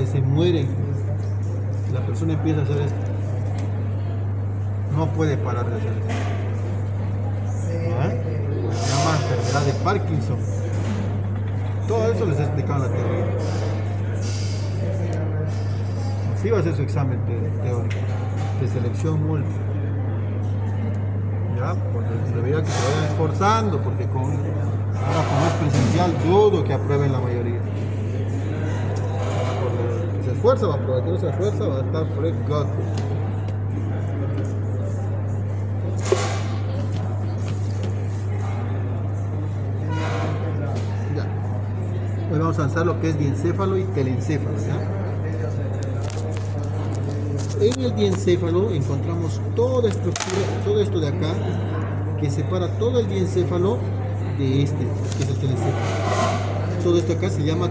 se mueren. La persona empieza a hacer esto. No puede parar de hacer esto. Se llama enfermedad de Parkinson. Todo eso les he explicado en la teoría. Así va a ser su examen teórico de selección múltiple. Ya, pues debería que se vayan esforzando, porque ahora como es presencial, dudo que aprueben la mayoría. Porque que se esfuerza va a aprobar, que no se esfuerza va a estar por el God. Ya. Hoy vamos a avanzar lo que es diencéfalo y telencéfalo, ¿ya? En el diencéfalo encontramos toda estructura, todo esto de acá, que separa todo el diencéfalo de este, que es el telencéfalo. Todo esto acá se llama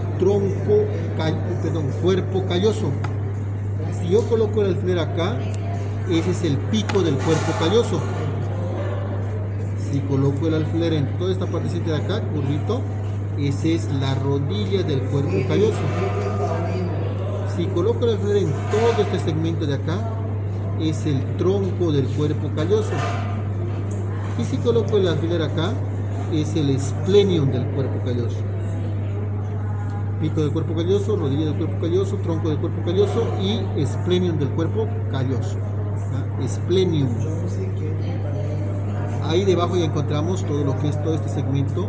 cuerpo calloso. Si yo coloco el alfiler acá, ese es el pico del cuerpo calloso. Si coloco el alfiler en toda esta partecita de acá, curvito, esa es la rodilla del cuerpo calloso. Si coloco el alfiler en todo este segmento de acá, es el tronco del cuerpo calloso. Y si coloco el alfiler acá, es el esplenium del cuerpo calloso. Pico del cuerpo calloso, rodilla del cuerpo calloso, tronco del cuerpo calloso y esplenium del cuerpo calloso. Esplenium. Ahí debajo ya encontramos todo lo que es todo este segmento,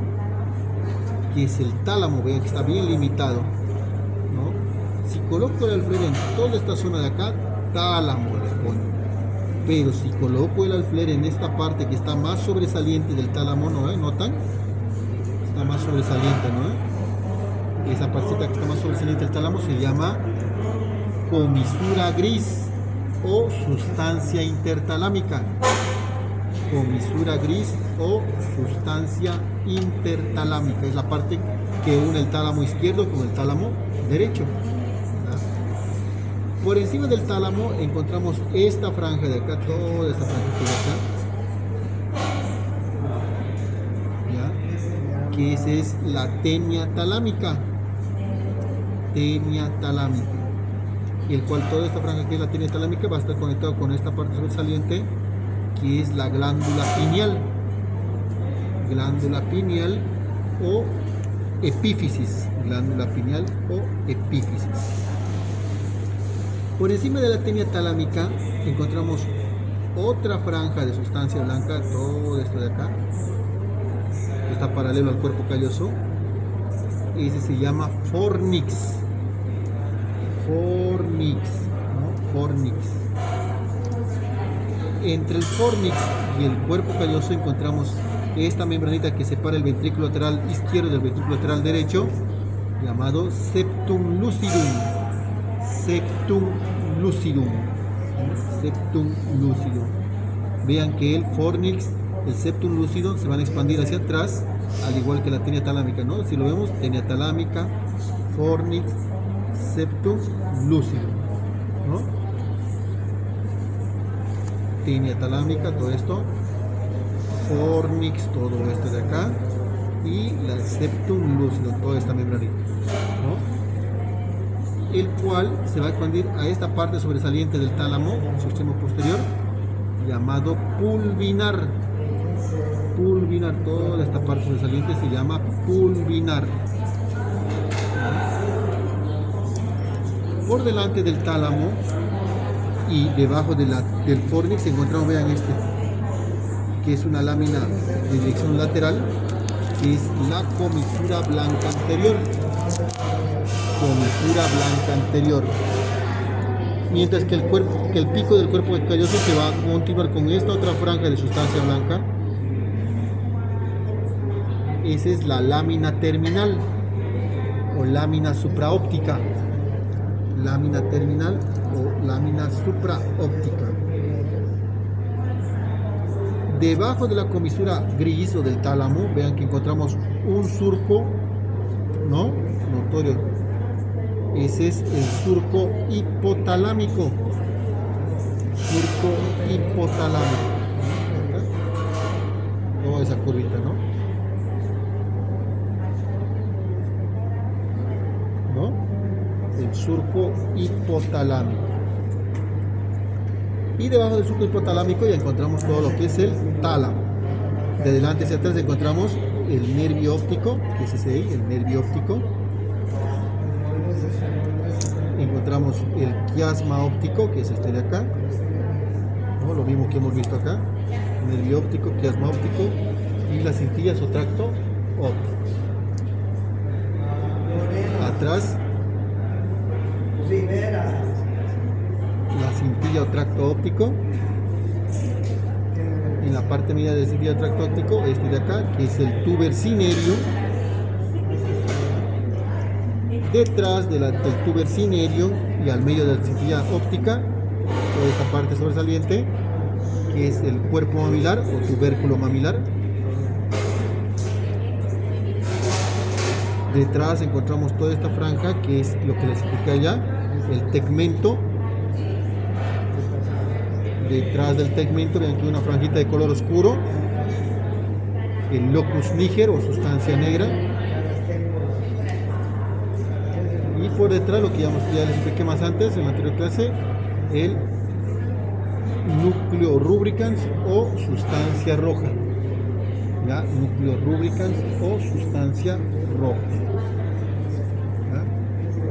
que es el tálamo. Vean que está bien limitado. Si coloco el alfiler en toda esta zona de acá, tálamo les pongo. Pero si coloco el alfiler en esta parte que está más sobresaliente del tálamo, ¿no? ¿Notan? Está más sobresaliente, ¿no? Esa partecita que está más sobresaliente del tálamo se llama comisura gris o sustancia intertalámica. Comisura gris o sustancia intertalámica. Es la parte que une el tálamo izquierdo con el tálamo derecho. Por encima del tálamo encontramos esta franja de acá, toda esta franja de acá, ¿ya? Que esa es la tenia talámica. Tenia talámica. El cual toda esta franja que es la tenia talámica va a estar conectada con esta parte sobresaliente, que es la glándula pineal. Glándula pineal o epífisis. Glándula pineal o epífisis. Por encima de la tenia talámica encontramos otra franja de sustancia blanca, todo esto de acá, que está paralelo al cuerpo calloso. Ese se llama fornix. Fornix, ¿no? Fornix. Entre el fornix y el cuerpo calloso encontramos esta membranita que separa el ventrículo lateral izquierdo del ventrículo lateral derecho, llamado septum lucidum. Septum lucidum. Septum lucidum. Vean que el fornix, el septum lucidum se van a expandir hacia atrás, al igual que la tenia talámica, ¿no? Si lo vemos, tenia talámica, fornix, septum lucidum, ¿no? Tenia talámica, todo esto, fornix, todo esto de acá, y la septum lucidum, toda esta membranita, ¿no? El cual se va a expandir a esta parte sobresaliente del tálamo, su extremo posterior, llamado pulvinar. Pulvinar, toda esta parte sobresaliente se llama pulvinar. Por delante del tálamo y debajo de del fornix encontramos, vean este, que es una lámina de dirección lateral, que es la comisura blanca anterior. Comisura blanca anterior. Mientras que el pico del cuerpo calloso se va a continuar con esta otra franja de sustancia blanca. Esa es la lámina terminal o lámina supraóptica. Lámina terminal o lámina supraóptica. Debajo de la comisura gris o del tálamo, vean que encontramos un surco, ¿no? Notorio. Ese es el surco hipotalámico. Surco hipotalámico. Toda esa curvita, ¿no? el surco hipotalámico. Y debajo del surco hipotalámico ya encontramos todo lo que es el tálamo. De adelante hacia atrás encontramos el nervio óptico, que es ese ahí, el nervio óptico. Encontramos el quiasma óptico, que es este de acá, ¿no? Lo mismo que hemos visto acá, nervio óptico, quiasma óptico y las cintillas o tracto óptico. Atrás, la cintilla o tracto óptico. En la parte media de la cintilla o tracto óptico, este de acá, que es el tuber cinerio. Detrás del tuber cinerio y al medio de la cintilla óptica, toda esta parte sobresaliente, que es el cuerpo mamilar o tubérculo mamilar. Detrás encontramos toda esta franja, que es lo que les expliqué allá, el tegmento. Detrás del tegmento vean que hay una franjita de color oscuro, el locus niger o sustancia negra. Y por detrás, lo que ya les expliqué más antes en la anterior clase, el núcleo rubricans o sustancia roja. ¿Ya? Núcleo rubricans o sustancia roja. ¿Ya?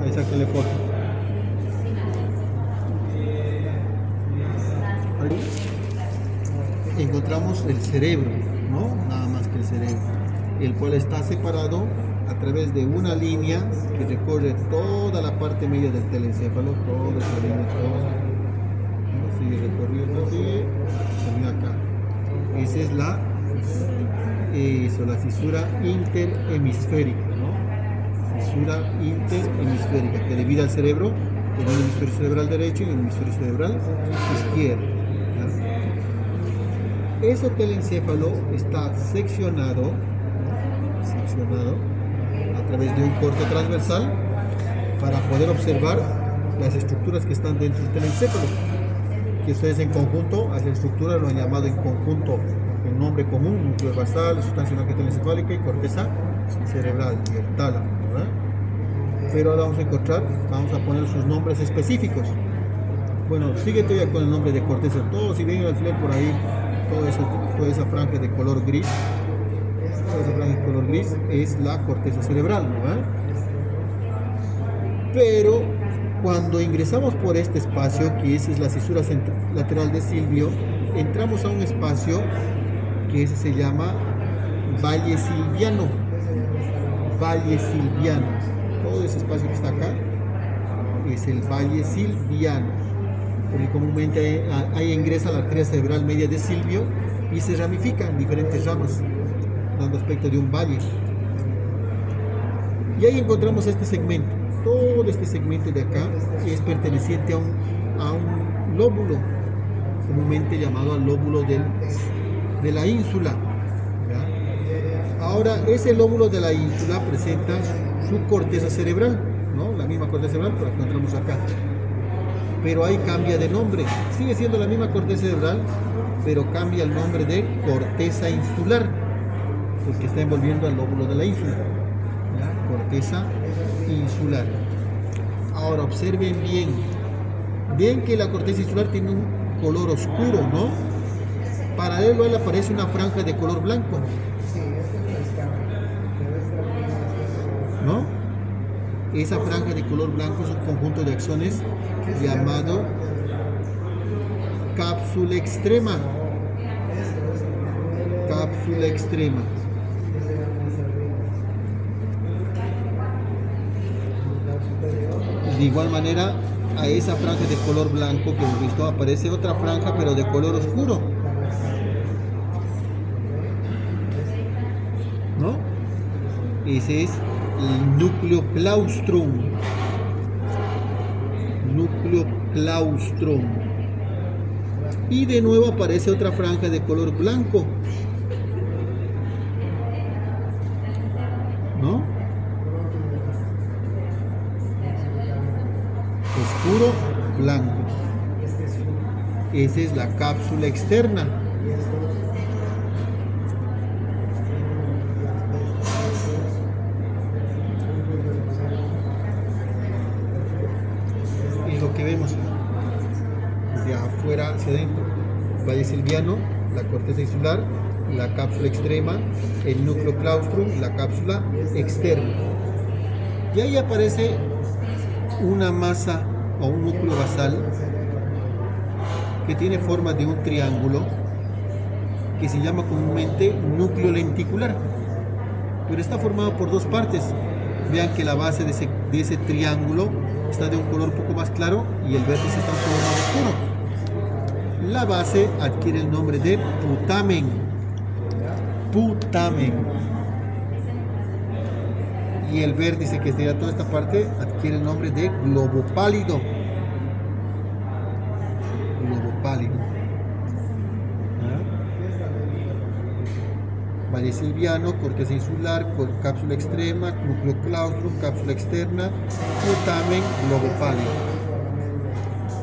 Ahí sáquenle foto. Ahí encontramos el cerebro, ¿no? Nada más que el cerebro, el cual está separado a través de una línea que recorre toda la parte media del telencéfalo, toda esa línea, ¿no? Sigue recorriendo, sigue, termina acá. Esa es la fisura interhemisférica, ¿no? Fisura interhemisférica, que divide al cerebro en un hemisferio cerebral derecho y un hemisferio cerebral izquierdo. ¿Ya? Ese telencéfalo está seccionado a través de un corte transversal para poder observar las estructuras que están dentro del telencéfalo, que ustedes en conjunto a esa estructura lo han llamado en conjunto el nombre común: núcleo basal, sustancia telecefálica y corteza cerebral y el tálamo, ¿verdad? Pero ahora vamos a poner sus nombres específicos. Bueno, sigue todavía con el nombre de corteza. Todos, si ven al final por ahí, toda esa franja de color gris, es la corteza cerebral, ¿no? Pero cuando ingresamos por este espacio, que esa es la cisura lateral de Silvio, entramos a un espacio que ese se llama valle silviano. Todo ese espacio que está acá es el valle silviano, porque comúnmente ahí ingresa la arteria cerebral media de Silvio y se ramifica en diferentes ramas, dando aspecto de un valle. Y ahí encontramos este segmento. Todo este segmento de acá es perteneciente a un lóbulo, comúnmente llamado al lóbulo de la ínsula. ¿Ya? Ahora, ese lóbulo de la ínsula presenta su corteza cerebral, ¿no? La misma corteza cerebral, pero la encontramos acá. Pero ahí cambia de nombre. Sigue siendo la misma corteza cerebral, pero cambia el nombre de corteza insular, porque está envolviendo al lóbulo de la ínsula. ¿Ya? Corteza insular. Ahora observen bien. Ven que la corteza insular tiene un color oscuro, ¿no? Paralelo a él aparece una franja de color blanco, ¿no? Esa franja de color blanco es un conjunto de axones llamado cápsula extrema. Cápsula extrema. De igual manera, a esa franja de color blanco que hemos visto aparece otra franja, pero de color oscuro, ¿no? Ese es el núcleo claustrum. Núcleo claustrum. Y de nuevo aparece otra franja de color blanco, ¿no? Oscuro, blanco. Esa es la cápsula externa. que vemos de afuera hacia adentro: valle silviano, la corteza insular, la cápsula extrema, el núcleo claustrum, la cápsula externa. Y ahí aparece una masa o un núcleo basal que tiene forma de un triángulo que se llama comúnmente núcleo lenticular, pero está formado por dos partes. Vean que la base de ese triángulo está de un color un poco más claro y el vértice está un color más oscuro. La base adquiere el nombre de putamen. Y el vértice, que sería toda esta parte, adquiere el nombre de globo pálido. Valle silviano, corteza insular, cápsula extrema, núcleo claustrum, cápsula externa, putamen, globo pálido.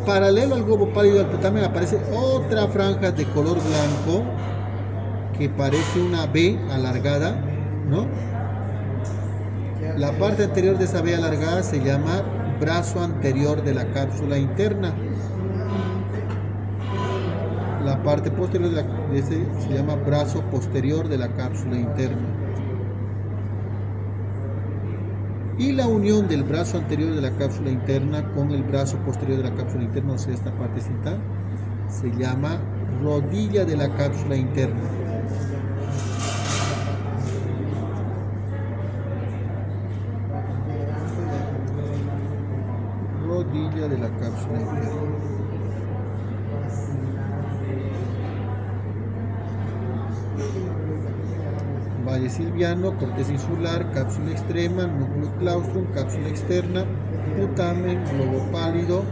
Paralelo al globo pálido, al putamen, aparece otra franja de color blanco que parece una V alargada, ¿no? La parte anterior de esa V alargada se llama brazo anterior de la cápsula interna. La parte posterior de ese se llama brazo posterior de la cápsula interna. Y la unión del brazo anterior de la cápsula interna con el brazo posterior de la cápsula interna, o sea, esta partecita, se llama rodilla de la cápsula interna. Rodilla de la cápsula interna. Valle silviano, corteza insular, cápsula extrema, núcleo claustrum, cápsula externa, putamen, globo pálido,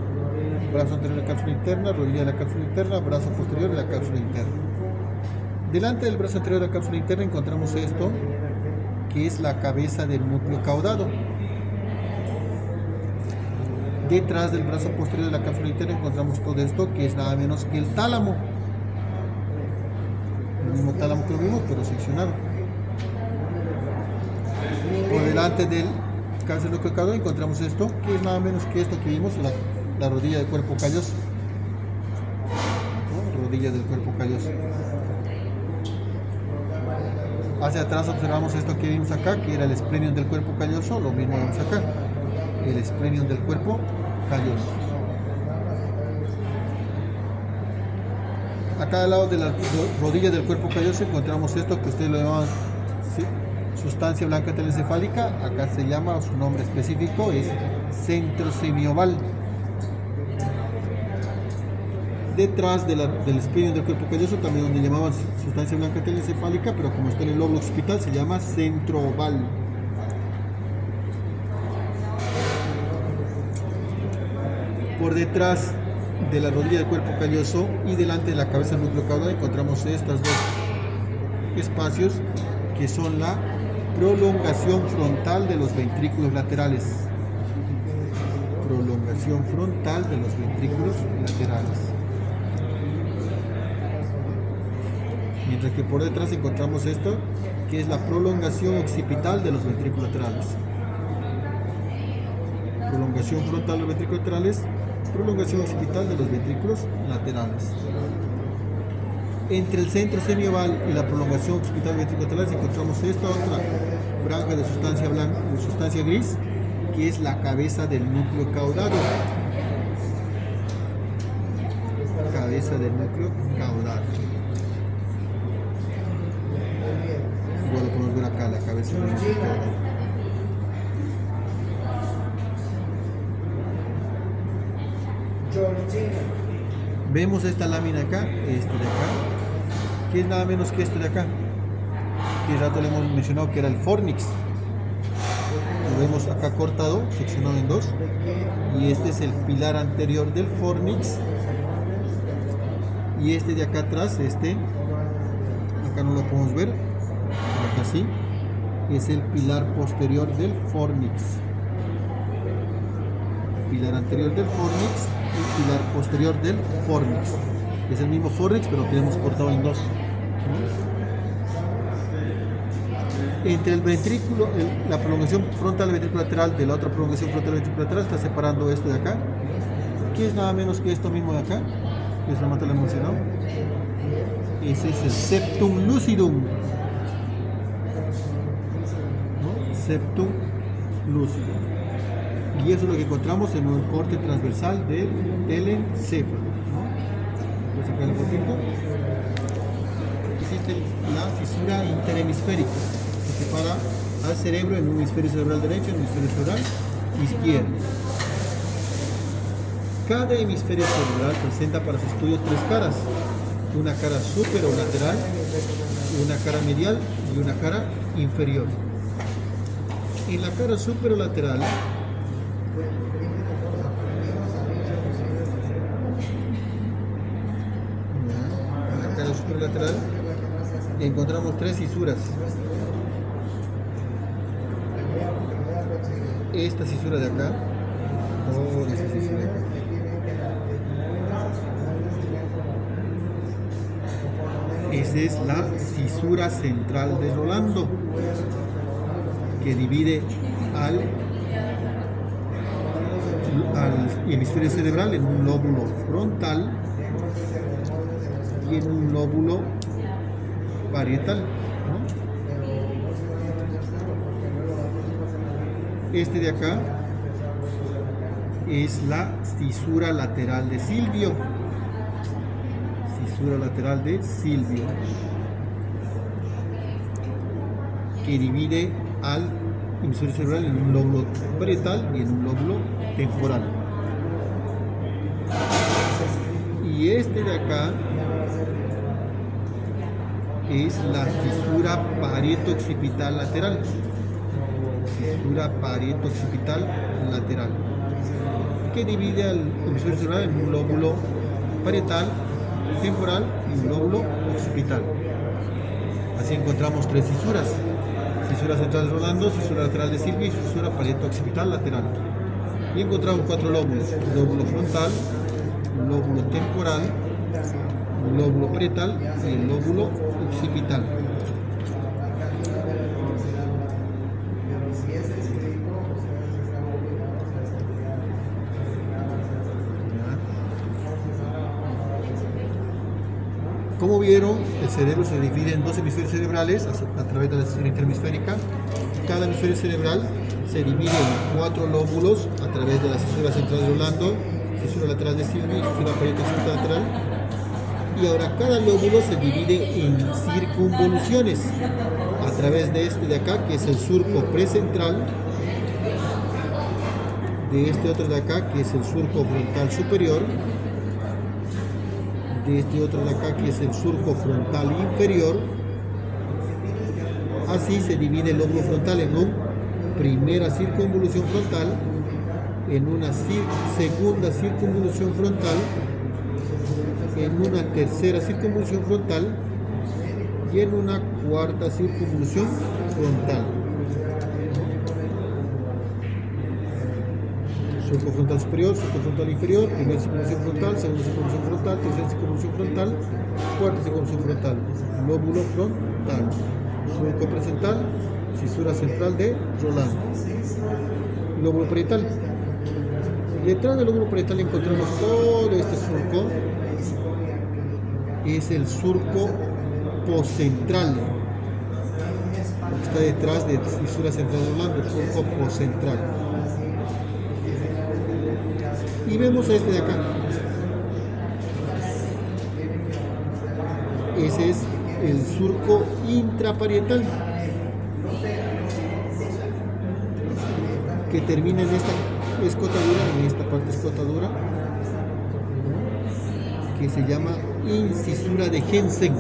brazo anterior de la cápsula interna, rodilla de la cápsula interna, brazo posterior de la cápsula interna. Delante del brazo anterior de la cápsula interna encontramos esto, que es la cabeza del núcleo caudado. Detrás del brazo posterior de la cápsula interna encontramos todo esto, que es nada menos que el tálamo. El mismo tálamo que lo vimos, pero seccionado. Por delante del cabeza del núcleo caudado encontramos esto, que es nada menos que esto que vimos, la rodilla del cuerpo calloso. ¿No? Rodilla del cuerpo calloso. Hacia atrás observamos esto que vimos acá, que era el esplenium del cuerpo calloso. Lo mismo vemos acá, el esplenium del cuerpo calloso. Acá al lado de la rodilla del cuerpo calloso encontramos esto que ustedes lo llaman sustancia blanca telencefálica. Acá se llama, su nombre específico es centro semioval. Detrás del esplenium del cuerpo calloso, también donde llamaban sustancia blanca telencefálica, pero como está en el lóbulo occipital, se llama centro oval. Por detrás de la rodilla del cuerpo calloso y delante de la cabeza del núcleo caudado encontramos estos dos espacios, que son la prolongación frontal de los ventrículos laterales. Prolongación frontal de los ventrículos laterales. Mientras que por detrás encontramos esto, que es la prolongación occipital de los ventrículos laterales. Prolongación frontal de los ventrículos laterales, prolongación occipital de los ventrículos laterales. Entre el centro semioval y la prolongación occipital de los ventrículos laterales encontramos esta otra franja de sustancia blanca, de sustancia gris, que es la cabeza del núcleo caudado. Cabeza del núcleo caudado. Igual lo podemos ver acá, la cabeza del núcleo caudado. Vemos esta lámina acá, esto de acá, que es nada menos que esto de acá, que el rato le hemos mencionado que era el fornix. Lo vemos acá cortado, seccionado en dos, y este es el pilar anterior del fornix, y este de acá atrás, acá no lo podemos ver, acá sí, es el pilar posterior del fornix. Pilar anterior del fornix y pilar posterior del fornix. Es el mismo fornix, pero lo tenemos cortado en dos. Entre el ventrículo, la prolongación frontal del ventrículo lateral de la otra prolongación frontal del ventrículo lateral, está separando esto de acá. ¿Qué es nada menos que esto mismo de acá? Que es la mata la mencionó. Ese es el septum lucidum, ¿no? Septum lucidum. Y eso es lo que encontramos en el corte transversal del telencéfalo, ¿no? Voy a sacar la fotito. Existe la fisura interhemisférica que separa al cerebro en un hemisferio cerebral derecho y un hemisferio cerebral izquierdo. Cada hemisferio cerebral presenta para su estudio tres caras: una cara superior o lateral, una cara medial y una cara inferior. En la cara superior lateral lateral encontramos tres fisuras. Esta fisura de acá, esta fisura de acá. Esa es la fisura central de Rolando, que divide al hemisferio cerebral en un lóbulo frontal y en un lóbulo parietal, ¿no? Este de acá es la fisura lateral de Silvio. Fisura lateral de Silvio, que divide al hemisferio cerebral en un lóbulo parietal y en un lóbulo temporal. Y este de acá es la fisura parieto-occipital lateral. Fisura parieto-occipital lateral, que divide al hemisferio cerebral en un lóbulo parietal, temporal y un lóbulo occipital. Así encontramos tres fisuras: fisura central de Rolando, fisura lateral de Silvio y fisura parieto-occipital lateral. Y encontramos cuatro lóbulos: lóbulo frontal, lóbulo temporal, lóbulo parietal y el lóbulo occipital. Como vieron, el cerebro se divide en dos hemisferios cerebrales a través de la fisura interhemisférica. Cada hemisferio cerebral se divide en cuatro lóbulos a través de la fisura central de Rolando, fisura lateral de Silvio y fisura parieto-occipital lateral. Y ahora cada lóbulo se divide en circunvoluciones a través de este de acá, que es el surco precentral, de este otro de acá, que es el surco frontal superior, de este otro de acá, que es el surco frontal inferior. Así se divide el lóbulo frontal en una primera circunvolución frontal, en una segunda circunvolución frontal, en una tercera circunvolución frontal y en una cuarta circunvolución frontal. Surco frontal superior, surco frontal inferior, primera circunvolución frontal, segunda circunvolución frontal, tercera circunvolución frontal, cuarta circunvolución frontal, lóbulo frontal, surco presental, fisura central de Rolando, lóbulo parietal. Detrás del lóbulo parietal encontramos todo este surco. Es el surco poscentral, está detrás de fisura central de Rolando, el surco poscentral. Y vemos a este de acá. Ese es el surco intraparietal, que termina en esta escotadura, en esta parte escotadura, que se llama incisura de Jensen.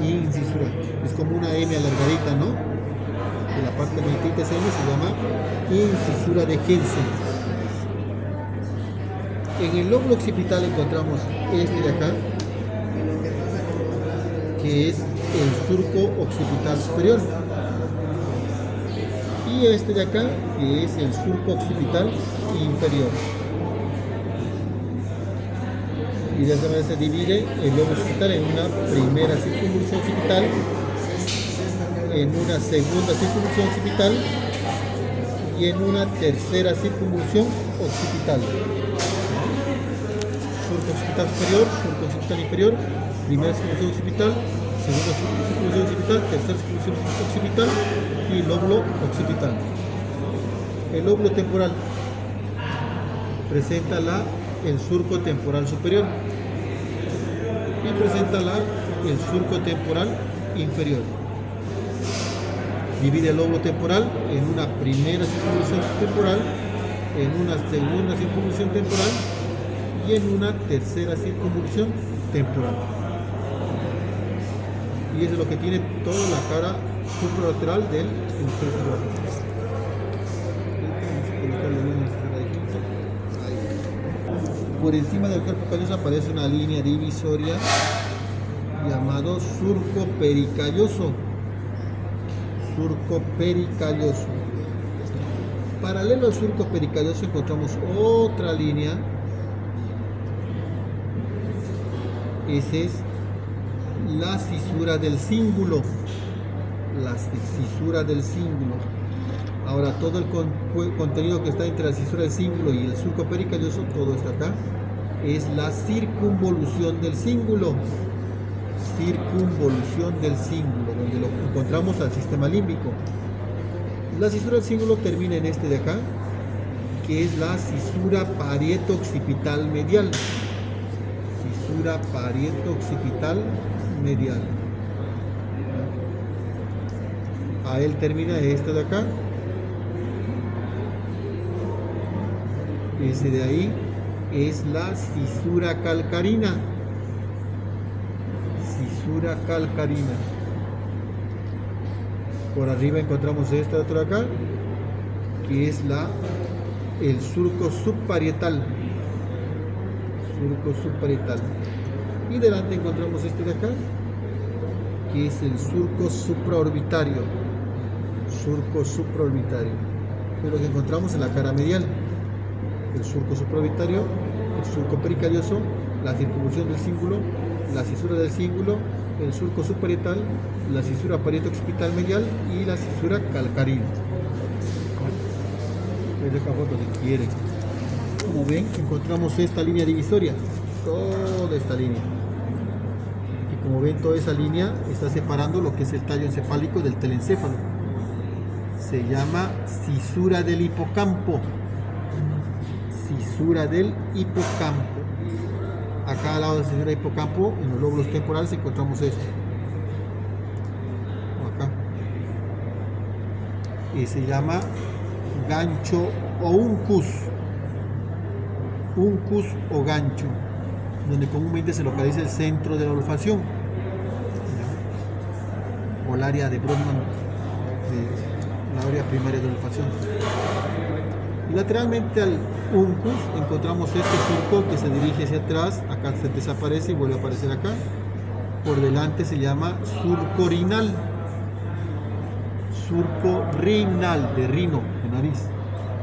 Incisura, es como una M alargadita, ¿no? Que la parte de esa M se llama incisura de Jensen. En el lóbulo occipital encontramos este de acá, que es el surco occipital superior, y este de acá, que es el surco occipital inferior. Y de esta manera se divide el lóbulo occipital en una primera circunvolución occipital, en una segunda circunvolución occipital y en una tercera circunvolución occipital. surco occipital superior, surco occipital inferior, primera circunvolución occipital, segunda circunvolución occipital, tercera circunvolución occipital y lóbulo occipital. El lóbulo temporal presenta el surco temporal superior y presenta el surco temporal inferior. Divide el lóbulo temporal en una primera circunvolución temporal, en una segunda circunvolución temporal y en una tercera circunvolución temporal. Y eso es lo que tiene toda la cara supralateral del hemisferio cerebral. Por encima del cuerpo calloso aparece una línea divisoria llamado surco pericalloso. Surco pericalloso. Paralelo al surco pericalloso encontramos otra línea. Esa es la cisura del cíngulo. La cisura del cíngulo. Ahora todo el contenido que está entre la cisura del cíngulo y el surco pericalloso, todo está acá, es la circunvolución del cíngulo. Circunvolución del cíngulo, donde lo encontramos al sistema límbico. La cisura del cíngulo termina en este de acá, que es la cisura parieto-occipital medial. Cisura parieto-occipital medial. A él termina este de acá. Ese de ahí es la cisura calcarina. Cisura calcarina. Por arriba encontramos esta de otro acá, que es el surco subparietal. Surco subparietal. Y delante encontramos este de acá, que es el surco supraorbitario. Surco supraorbitario. Es lo que encontramos en la cara medial. El surco supraorbitario, el surco pericalloso, la circunvolución del cíngulo, la cisura del cíngulo, el surco subparietal, la cisura parieto-occipital medial y la cisura calcarina. Ven esta foto si quieren. Como ven, encontramos esta línea divisoria, toda esta línea. Y como ven, toda esa línea está separando lo que es el tallo encefálico del telencéfalo. Se llama cisura del hipocampo. Cisura del hipocampo. Acá al lado de la cisura del hipocampo, en los lóbulos temporales, encontramos esto. Acá. Y se llama gancho o uncus. Uncus o gancho, donde comúnmente se localiza el centro de la olfacción, o el área de Brodmann, la área primaria de la olfacción. Y lateralmente al uncus encontramos este surco que se dirige hacia atrás, acá se desaparece y vuelve a aparecer acá. Por delante se llama surco rinal. Surco rinal, de rino, de nariz,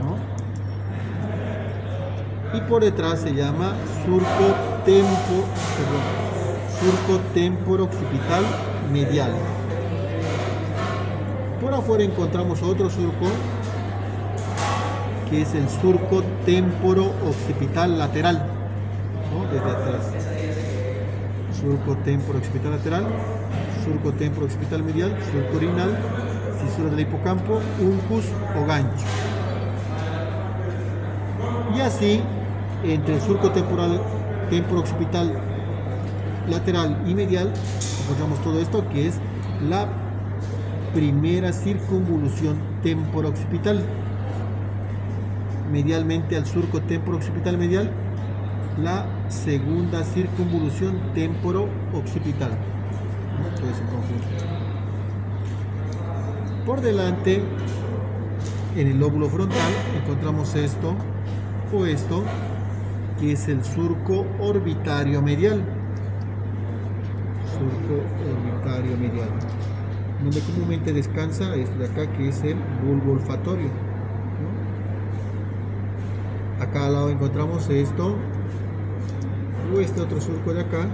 ¿no? Y por detrás se llama surco temporo-occipital medial. Por afuera encontramos otro surco, que es el surco temporo-occipital lateral, ¿no? Desde atrás. Surco temporo-occipital lateral, surco temporo-occipital medial, surco rinal, cisura del hipocampo, uncus o gancho. Y así, entre el surco temporo-occipital lateral y medial, encontramos todo esto, que es la primera circunvolución temporo-occipital. Medialmente al surco temporo-occipital medial, la segunda circunvolución temporo-occipital. Entonces, en conjunto. Por delante, en el lóbulo frontal, encontramos esto o esto, que es el surco orbitario medial. Surco orbitario medial. Donde comúnmente descansa este de acá, que es el bulbo olfatorio, ¿no? Acá al lado encontramos esto o este otro surco de acá,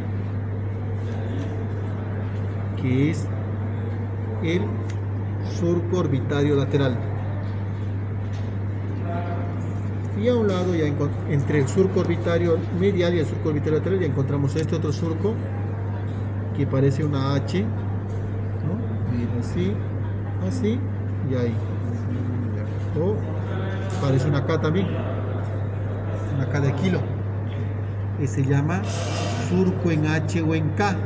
que es el surco orbitario lateral. Y a un lado, ya entre el surco orbitario medial y el surco orbitario lateral, ya encontramos este otro surco que parece una H, ¿no? Viene así, así y ahí. O parece una K también, una K de kilo. Que se llama surco en H o en K.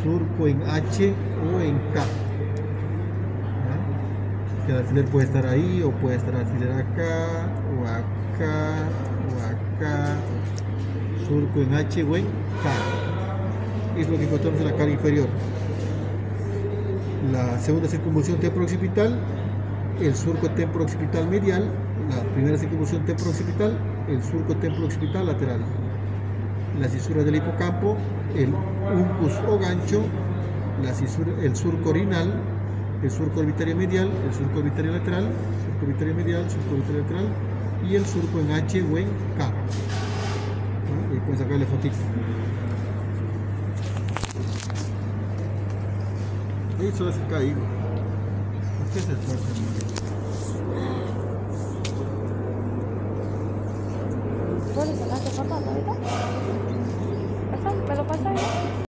Surco en H o en K. Que el alfiler puede estar ahí o puede estar el alfiler acá o acá o acá. Surco en H o en K. Es lo que encontramos en la cara inferior. La segunda circunvolución temporooccipital, el surco temporooccipital medial, la primera circunvolución temporooccipital, el surco temporooccipital lateral, las cisuras del hipocampo, el uncus o gancho, el surco orinal, el surco orbitario medial, el surco orbitario lateral, surco orbitario medial, surco orbitario lateral y el surco en H o en K. ¿No? Y pueden sacarle fotito. Ahí solo se cae. ¿Por qué se esfuerza? ¿Puedes sacar tu foto ahorita? ¿Me lo pasas?